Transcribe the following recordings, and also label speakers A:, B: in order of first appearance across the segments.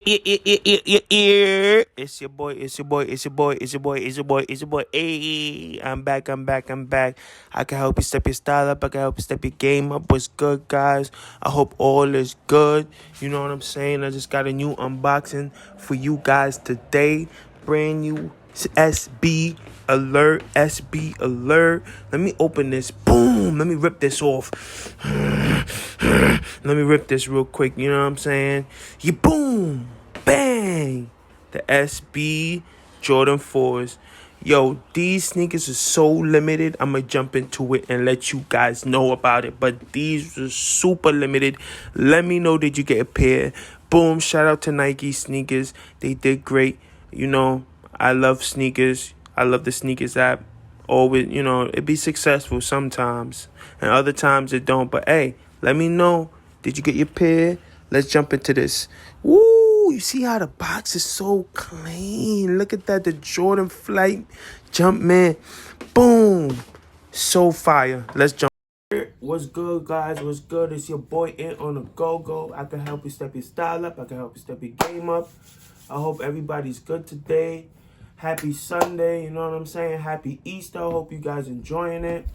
A: It's your boy, it's your boy, it's your boy, it's your boy, it's your boy, it's your boy. Hey, I'm back, I'm back, I'm back. I can help you step your style up, I can help you step your game up. What's good, guys? I hope all is good. You know what I'm saying? I just got a new unboxing for you guys today. Brand new SB alert, SB alert. Let me open this. Boom. Let me rip this off. Let me rip this real quick. You know what I'm saying? You boom. Bang. The SB Jordan 4s. Yo, these sneakers are so limited. I'm going to jump into it and let you guys know about it. But these are super limited. Let me know, did you get a pair? Boom. Shout out to Nike sneakers. They did great. You know, I love sneakers. I love the sneakers app. Always, you know, it be successful sometimes. And other times it don't. But hey, let me know. Did you get your pair? Let's jump into this. Woo! You see how the box is so clean. Look at that. The Jordan Flight Jumpman. Boom. So fire. Let's jump. What's good, guys? What's good? It's your boy Ant on the go-go. I can help you step your style up. I can help you step your game up. I hope everybody's good today. Happy Sunday, you know what I'm saying? Happy Easter. I hope you guys enjoying it.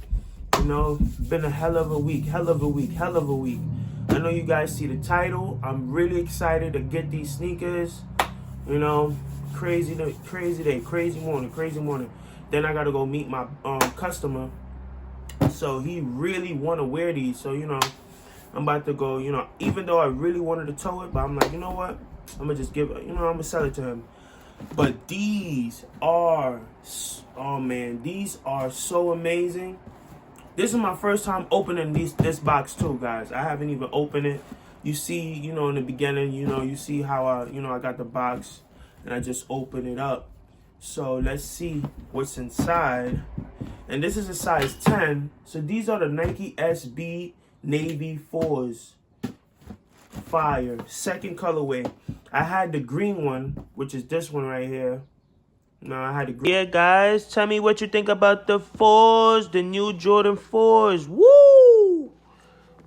A: You know, been a hell of a week, hell of a week, hell of a week. I know you guys see the title. I'm really excited to get these sneakers. You know, crazy day, crazy morning. Then I gotta go meet my customer. So he really wanna wear these. So, you know, I'm about to go, you know, even though I really wanted to tow it, but I'm like, you know what? I'm gonna just give it, you know, I'm gonna sell it to him. But these are, oh man, these are so amazing. This is my first time opening this box too, guys. I haven't even opened it. You see, you know, in the beginning, you know, you see how I got the box and I just open it up. So let's see what's inside. And this is a size 10. So these are the Nike SB Navy 4s. Fire. Second colorway. I had the green one, which is this one right here. No, I had the green. Yeah, guys, tell me what you think about the 4s, the new Jordan 4s. Woo!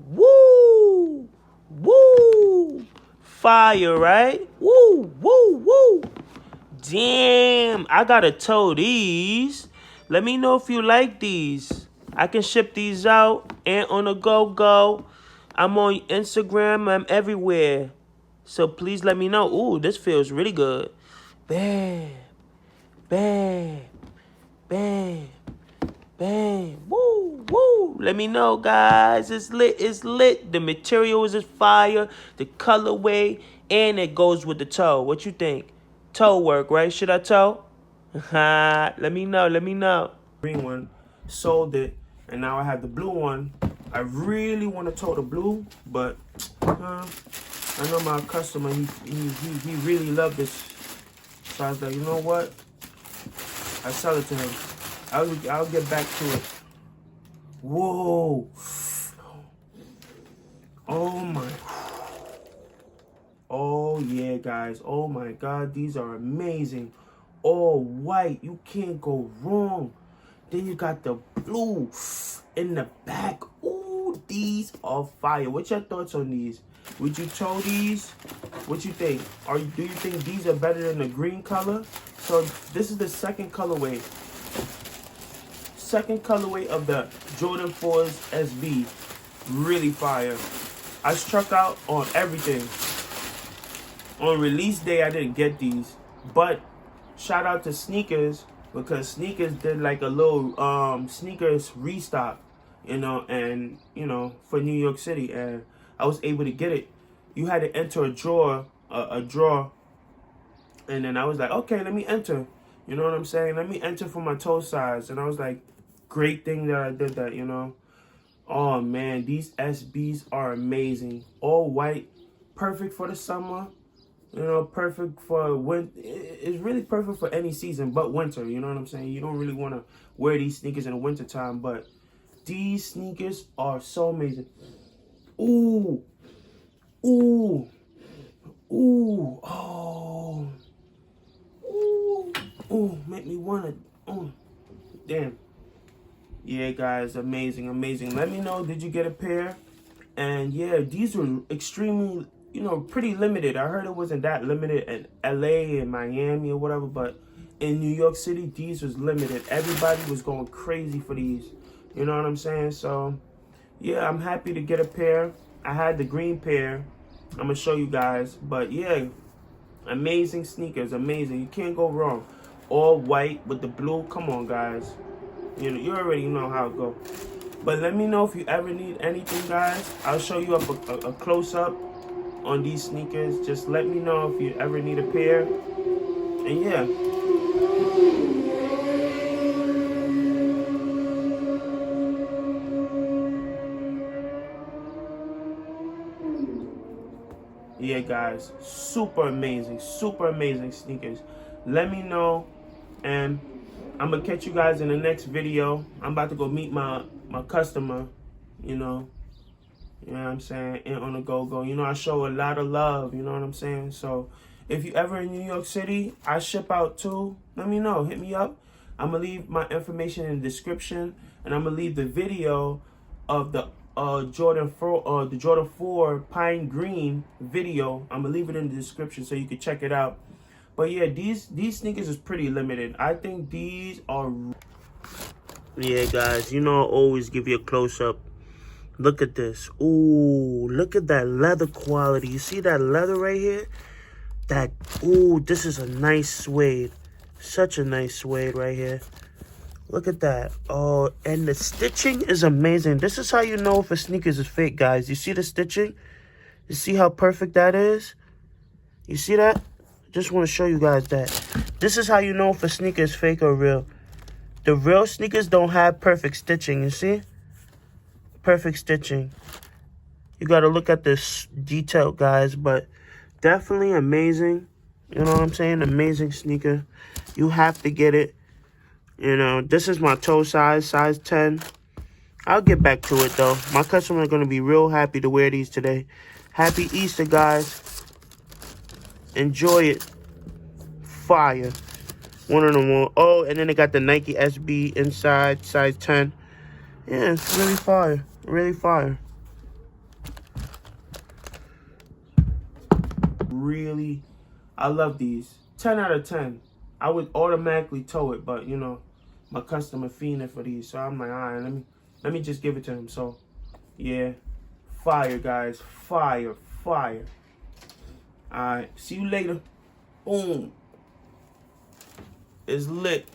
A: Woo! Woo! Fire, right? Woo! Woo! Woo! Damn, I gotta tow these. Let me know if you like these. I can ship these out and on the go. I'm on Instagram. I'm everywhere. So please let me know. Ooh, this feels really good. Bam, bam, bam, bam. Woo, woo. Let me know, guys. It's lit. It's lit. The materials is fire. The colorway. And it goes with the toe. What you think? Toe work, right? Should I toe? Let me know. Let me know. Green one. Sold it. And now I have the blue one. I really want to toe the blue. But I know my customer, he really loved this. So I was like, you know what? I sell it to him. I'll get back to it. Whoa. Oh my. Oh yeah, guys. Oh my God, these are amazing. All white. You can't go wrong. Then you got the blue in the back. Ooh, these are fire. What's your thoughts on these? Would you tow these? What you think? Do you think these are better than the green color? So this is the second colorway. Second colorway of the Jordan 4s SB. Really fire. I struck out on everything. On release day, I didn't get these. But shout out to Sneakers, because Sneakers did like a little sneakers restock, you know, and you know, for New York City, and I was able to get it. You had to enter a drawer, and then I was like, okay, let me enter. You know what I'm saying? Let me enter for my toe size, and I was like, great thing that I did that, you know. Oh man, these SBs are amazing. All white, perfect for the summer. You know, perfect for winter. It's really perfect for any season but winter. You know what I'm saying? You don't really want to wear these sneakers in the winter time, but these sneakers are so amazing. Ooh, ooh, ooh, oh, ooh, ooh, make me wanna. Oh, damn. Yeah, guys, amazing, amazing. Let me know, did you get a pair? And yeah, these were extremely you know, pretty limited. I heard it wasn't that limited in LA and Miami or whatever, but in New York City, these was limited. Everybody was going crazy for these. You know what I'm saying? So, yeah, I'm happy to get a pair. I had the green pair. I'm going to show you guys. But, yeah, amazing sneakers. Amazing. You can't go wrong. All white with the blue. Come on, guys. You know, you already know how it goes. But let me know if you ever need anything, guys. I'll show you up a close-up on these sneakers. Just let me know if you ever need a pair. And yeah. Yeah, guys, super amazing sneakers. Let me know, and I'm gonna catch you guys in the next video. I'm about to go meet my customer, you know what I'm saying, and on the go. You know, I show a lot of love, you know what I'm saying? So if you ever in New York City, I ship out too. Let me know, hit me up. I'm gonna leave my information in the description, and I'm gonna leave the video of the Jordan 4 Pine Green video. I'm gonna leave it in the description so you can check it out. But yeah, these sneakers is pretty limited. I think these are, yeah, guys, you know, I always give you a close-up. Look at this. Ooh, look at that leather quality. You see that leather right here? That, ooh, this is a nice suede. Such a nice suede right here. Look at that. Oh, and the stitching is amazing. This is how you know if a sneakers is fake, guys. You see the stitching? You see how perfect that is? You see that? Just want to show you guys that. This is how you know if a sneaker is fake or real. The real sneakers don't have perfect stitching, you see? Perfect stitching. You got to look at this detail, guys, but definitely amazing. You know what I'm saying? Amazing sneaker. You have to get it. You know, this is my toe size 10. I'll get back to it, though. My customer are going to be real happy to wear these today. Happy Easter, guys. Enjoy it. Fire. One of them more. Oh, and then they got the Nike SB inside, size 10. Yeah, it's really fire. Really fire. Really, I love these. 10 out of 10. I would automatically tow it, but, you know, my customer fiending for these, so I'm like, all right, let me just give it to him. So yeah, fire, guys, fire. All right, see you later. Boom. It's lit.